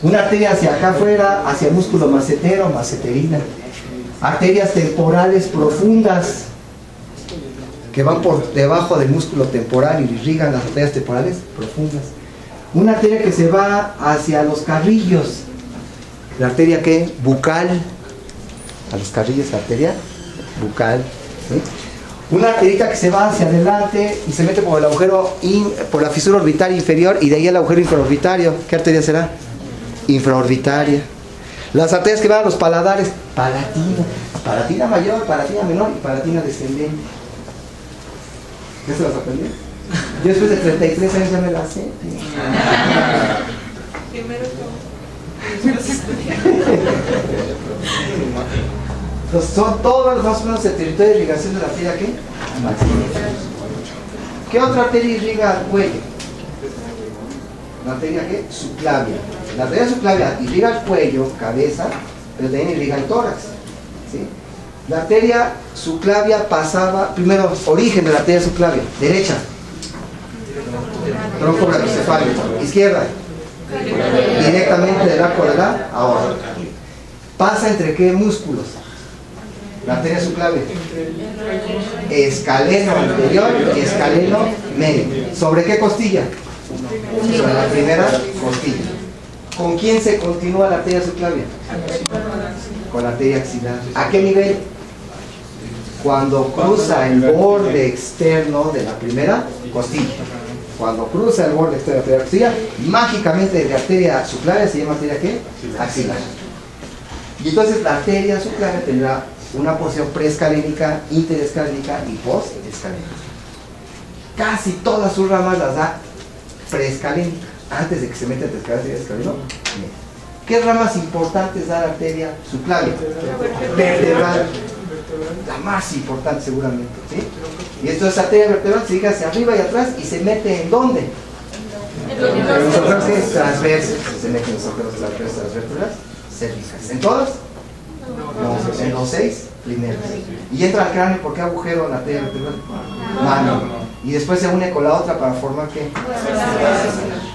Una arteria hacia acá afuera, hacia el músculo macetero, maceterina. Arterias temporales profundas que van por debajo del músculo temporal y irrigan las arterias temporales profundas. Una arteria que se va hacia los carrillos. ¿La arteria qué? Bucal. A los carrillos, arteria bucal. ¿Sí? Una arterita que se va hacia adelante y se mete por el agujero, por la fisura orbitaria inferior y de ahí al agujero infraorbitario. ¿Qué arteria será? Infraorbitaria. Las arterias que van a los paladares, palatina. Palatina mayor, palatina menor y palatina descendente. ¿Ya se las aprendió? Yo después de 33 años ya me las sé. Primero Entonces son todos más o menos el territorio de irrigación de la arteria ¿qué? Maxilar. ¿Qué otra arteria irriga al cuello? La arteria ¿qué? Subclavia. La arteria subclavia irriga el cuello, cabeza, pero también irriga el tórax. ¿Sí? La arteria subclavia pasaba, primero, origen de la arteria subclavia, derecha. Tronco brachiocefálico, izquierda. Directamente del arco de la aorta. ¿Pasa entre qué músculos? La arteria subclavia. Escaleno anterior y escaleno medio. ¿Sobre qué costilla? Sobre la primera costilla. ¿Con quién se continúa la arteria subclavia? Con la arteria axilar. ¿A qué nivel? Cuando cruza el borde externo de la primera costilla. Cuando cruza el borde externo de la primera costilla, mágicamente de arteria subclavia se llama arteria ¿qué? Axilar. Y entonces la arteria subclavia tendrá una porción preescalénica, interescalénica y postescalénica. Casi todas sus ramas las da preescalénica, antes de que se meta entre escaleno y escaleno. ¿Qué ramas importantes da la arteria subclavia? Vertebral. La más importante seguramente, ¿sí? Y esto es arteria vertebral, se llega hacia arriba y atrás y se mete ¿en dónde? En los agujeros transversos. Se mete en los agujeros transversos de las vértebras cérvicas. ¿En todas? No, en los 6 primeros. Y entra al cráneo, ¿por qué agujero en la arteria vertebral? Mano. Y después se une con la otra para formar ¿qué?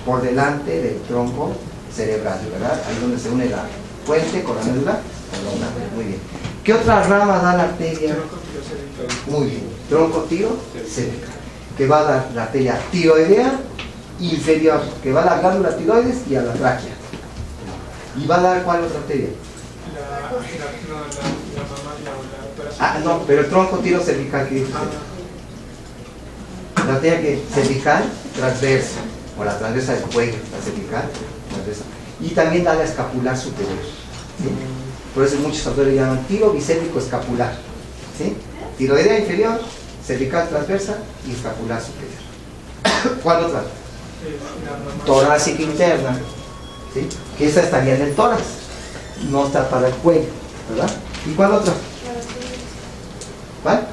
Por delante del tronco cerebral, ¿verdad? Ahí donde se une la puente con la médula, con la una. Muy bien. ¿Qué otra rama da la arteria? Muy bien. Tronco tiro cervical. Que va a dar la arteria tiroidea inferior, que va a la glándula tiroides y a la tráquea. ¿Y va a dar cuál otra arteria? No, pero el tronco tiro cervical, ¿qué dice? La arteria que cervical transversa, o la transversa del cuello, la cervical transversa. Y también da la escapular superior, ¿sí? Por eso muchos autores llaman tiro bicéfico escapular, ¿sí? Tiroidea inferior, cervical transversa y escapular superior. ¿Cuál otra? Torácica interna, ¿sí? Que esa estaría en el tórax, no está para el cuello, ¿verdad? ¿Y cuál otra? ¿Cuál?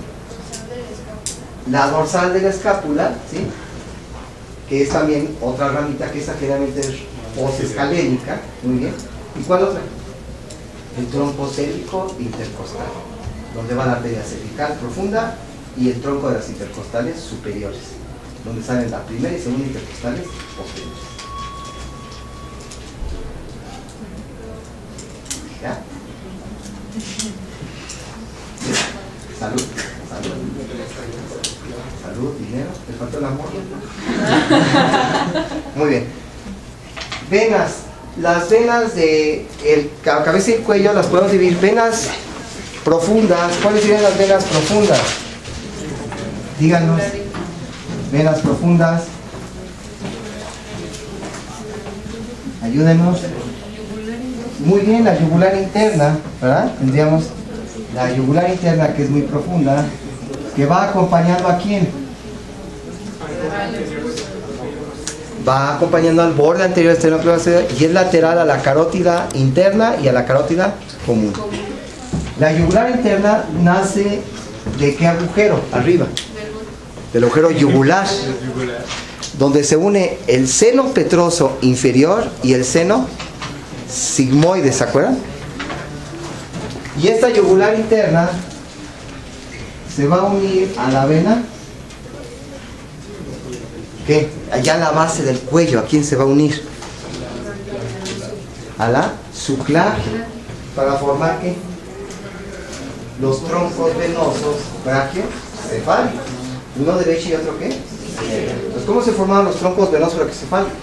La dorsal de la escápula, ¿sí? Que es también otra ramita que esa generalmente es posescalénica, muy bien. ¿Y cuál otra? El tronco cérvico intercostal, donde va la arteria cervical profunda y el tronco de las intercostales superiores, donde salen la primera y segunda intercostales posteriores. ¿Ya? Salud, salud. Salud, dinero, ¿te faltó el amor? Muy bien. Venas. Las venas de la cabeza y el cuello las podemos dividir. Venas profundas. ¿Cuáles serían las venas profundas? Díganos. Venas profundas. Ayúdenos. Muy bien, la yugular interna, ¿verdad? Tendríamos la yugular interna, que es muy profunda, que va acompañando ¿a quién? Va acompañando al borde anterior externo y es lateral a la carótida interna y a la carótida común. La yugular interna nace ¿de qué agujero? Arriba. Del agujero yugular, donde se une el seno petroso inferior y el seno sigmoide, ¿se acuerdan? Y esta yugular interna se va a unir a la vena, ¿qué? Allá a la base del cuello. ¿A quién se va a unir? A la subclavia, para formar ¿qué? Los troncos venosos brachiocefálicos, uno derecho y otro ¿qué? Entonces, ¿cómo se formaban los troncos venosos brachiocefálicos?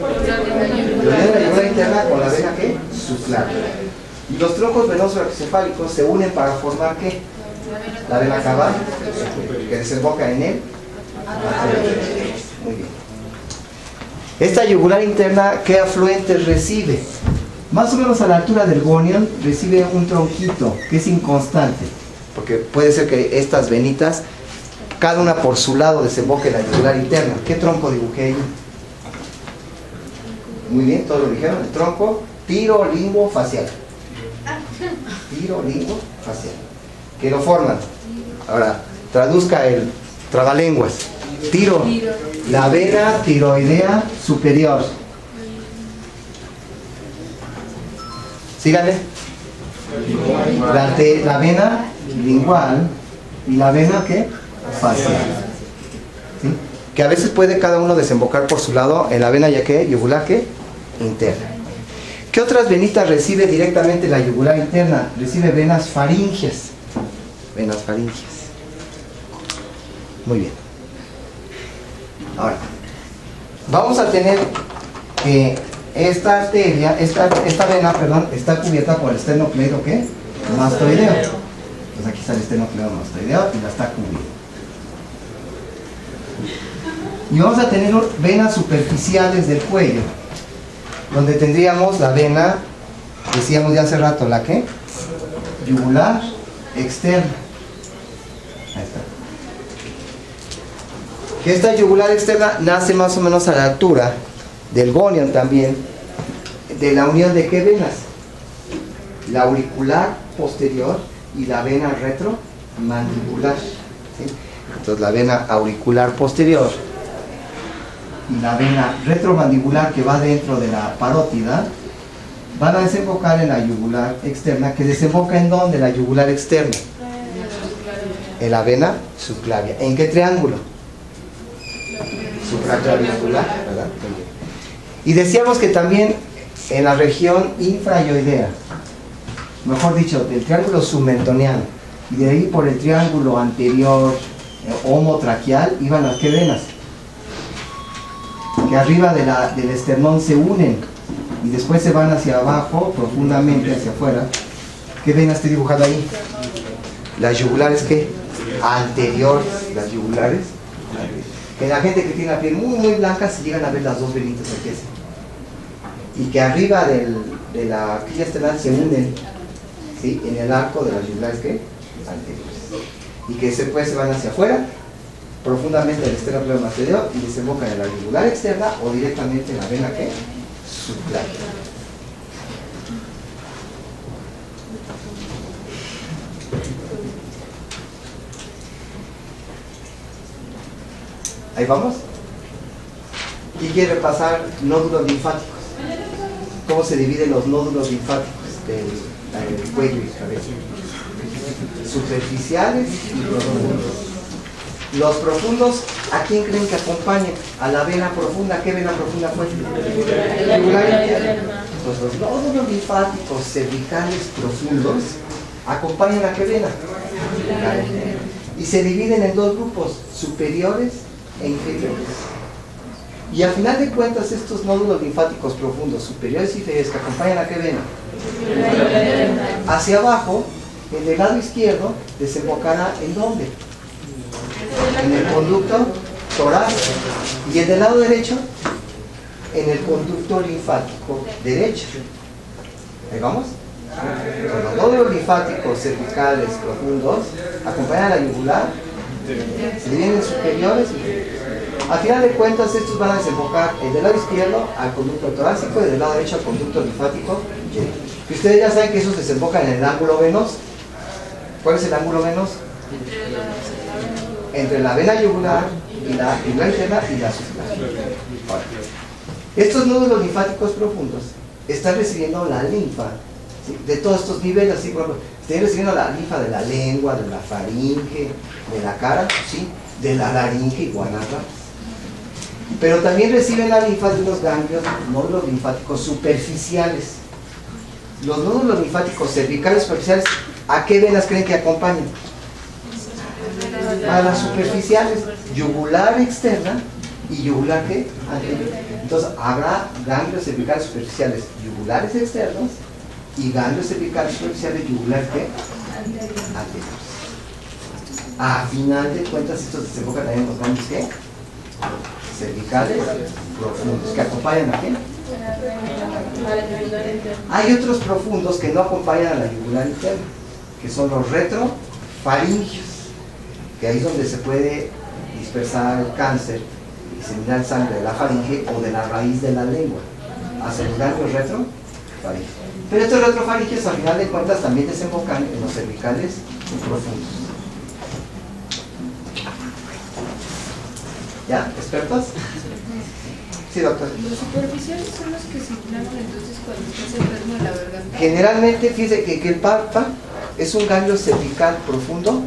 La yugular interna con la vena ¿qué? Subclavia. Y los troncos venosos brachiocefálicos se unen para formar ¿qué? La vena cava, que desemboca en él. Muy bien. Esta yugular interna, ¿qué afluentes recibe? Más o menos a la altura del gonion recibe un tronquito que es inconstante, porque puede ser que estas venitas, cada una por su lado, desemboque en la yugular interna. ¿Qué tronco dibujé ahí? Muy bien, todos lo dijeron. El tronco tirolinguofacial. Tirolinguofacial. Que lo forman. Ahora, traduzca el trabalenguas. Tiro, la vena tiroidea superior. Síganle. La vena lingual y la vena ¿qué? Facial. ¿Sí? Que a veces puede cada uno desembocar por su lado en la vena ya que yugular ¿qué? Interna. ¿Qué otras venitas recibe directamente la yugular interna? Recibe venas faringias. venas faríngeas. Muy bien. Ahora, vamos a tener que esta arteria, esta vena, perdón, está cubierta por el esternocleido, ¿qué? Mastoideo. Entonces aquí está el esternocleido mastoideo y la está cubriendo. Y vamos a tener venas superficiales del cuello, donde tendríamos la vena, decíamos ya hace rato, ¿la qué? Yugular externa. Ahí está. Que esta yugular externa nace más o menos a la altura del gonion también, de la unión de qué venas, la auricular posterior y la vena retromandibular, ¿sí? Entonces la vena auricular posterior y la vena retromandibular que va dentro de la parótida van a desembocar en la yugular externa, que desemboca en ¿dónde? La yugular externa, en la vena subclavia. ¿En qué triángulo? Supraclavicular, ¿verdad? Y decíamos que también en la región infrayoidea, mejor dicho, del triángulo submentoniano, y de ahí por el triángulo anterior homotraqueal, iban las ¿qué venas? Que arriba del esternón se unen y después se van hacia abajo, profundamente hacia afuera. ¿Qué venas estoy dibujando ahí? Las yugulares, ¿qué? Anteriores, las yugulares. Que la gente que tiene la piel muy blanca se llegan a ver las dos venitas aquí así. Y que arriba de la quilla estelar se unen, ¿sí? En el arco de las yugulares, ¿qué? Anteriores. Y que después se van hacia afuera, profundamente el esternocleido mastoideo, y desembocan en la yugular externa o directamente en la vena, ¿qué? Subclavia. Ahí vamos. ¿Quién quiere repasar nódulos linfáticos? ¿Cómo se dividen los nódulos linfáticos del cuello y cabeza? Superficiales y profundos. Los profundos, ¿a quién creen que acompañen? A la vena profunda. ¿Qué vena profunda fue? Pues los nódulos linfáticos cervicales profundos acompañan a qué vena? Y se dividen en dos grupos, superiores e inferiores. Y al final de cuentas estos nódulos linfáticos profundos, superiores y inferiores, que acompañan a qué vena? Hacia abajo, en el lado izquierdo, desembocará ¿en dónde? En el conducto torácico. Y en el lado derecho, en el conducto linfático derecho. ¿Ahí vamos? Los nódulos linfáticos cervicales profundos acompañan a la yugular, se dividen en superiores y inferiores. Al final de cuentas estos van a desembocar del lado izquierdo al conducto torácico y del lado derecho al conducto linfático. Y ustedes ya saben que esos desembocan en el ángulo venoso. ¿Cuál es el ángulo venoso? Entre la vena yugular y la yugular interna y la subclavia. Estos nódulos linfáticos profundos están recibiendo la linfa, ¿sí? De todos estos niveles, ¿sí? Por ejemplo, están recibiendo la linfa de la lengua, de la faringe, de la cara, ¿sí? De la laringe y guanarra. Pero también reciben la linfa de unos ganglios, nódulos linfáticos superficiales. Los nódulos linfáticos cervicales superficiales, ¿a qué venas creen que acompañan? A las superficiales, yugular externa y yugular ¿qué? Anterior. Entonces habrá ganglios cervicales superficiales yugulares externos y ganglios cervicales superficiales yugular ¿qué? Anteriores. A final de cuentas estos desembocan también en los ganglios ¿qué? Cervicales profundos, que acompañan a quién. Hay otros profundos que no acompañan a la yugular interna, que son los retrofaringios, que ahí es donde se puede dispersar el cáncer y diseminar sangre de la faringe o de la raíz de la lengua hacia los ganglios retrofaringios. Pero estos retrofaringios al final de cuentas también desembocan en los cervicales profundos. ¿Ya? ¿Expertos? Sí, doctor. Los superficiales son los que se inflaman entonces cuando estás enfermo de la garganta. Generalmente, fíjese que el PAPA es un ganglio cervical profundo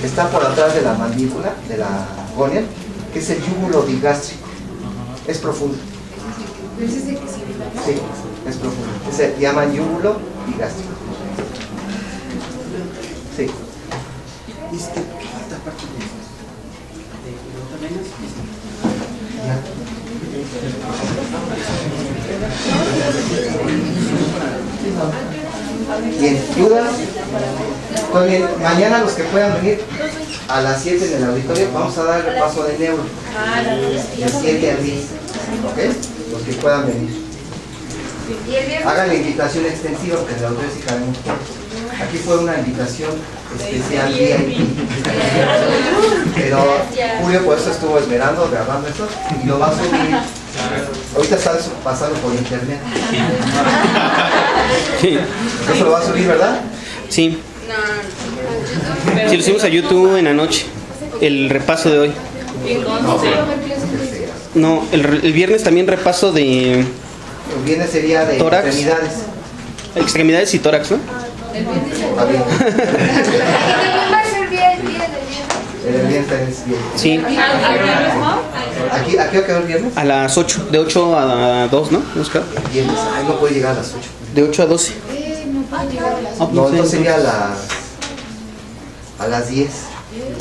que está por atrás de la mandíbula, de la gonial, que es el yúgulo bigástrico. Es profundo. ¿Ese es el que se inflama? Sí, es profundo. Se llama yúgulo bigástrico. Sí. ¿Qué falta aparte de ya. Bien, ¿dudas? Muy bien, mañana los que puedan venir a las 7 en el auditorio, vamos a dar el paso de neuro. De 7 a 10. ¿Ok? Los que puedan venir. Hagan la invitación extensiva, porque en el auditorio sí cabemos pocos. Aquí fue una invitación especial VIP. Pero Julio por eso estuvo esmerando, grabando esto y lo va a subir. Ahorita está pasando por internet. Sí. Eso lo va a subir, ¿verdad? Sí. Sí, lo subimos a YouTube en la noche. El repaso de hoy. No, el viernes también repaso de El viernes sería de tórax. Extremidades. Y tórax, ¿no? Está bien. Va a ser bien, El viernes también es bien. Sí, Aquí, ¿a qué hora quedó el viernes? a las 8. De 8 a 2, ¿no? Oscar. Viernes. Ahí no puede llegar a las 8. De 8 a 12. No puedo llegar a las Ah, No, pues, entonces sí, sería a las 10.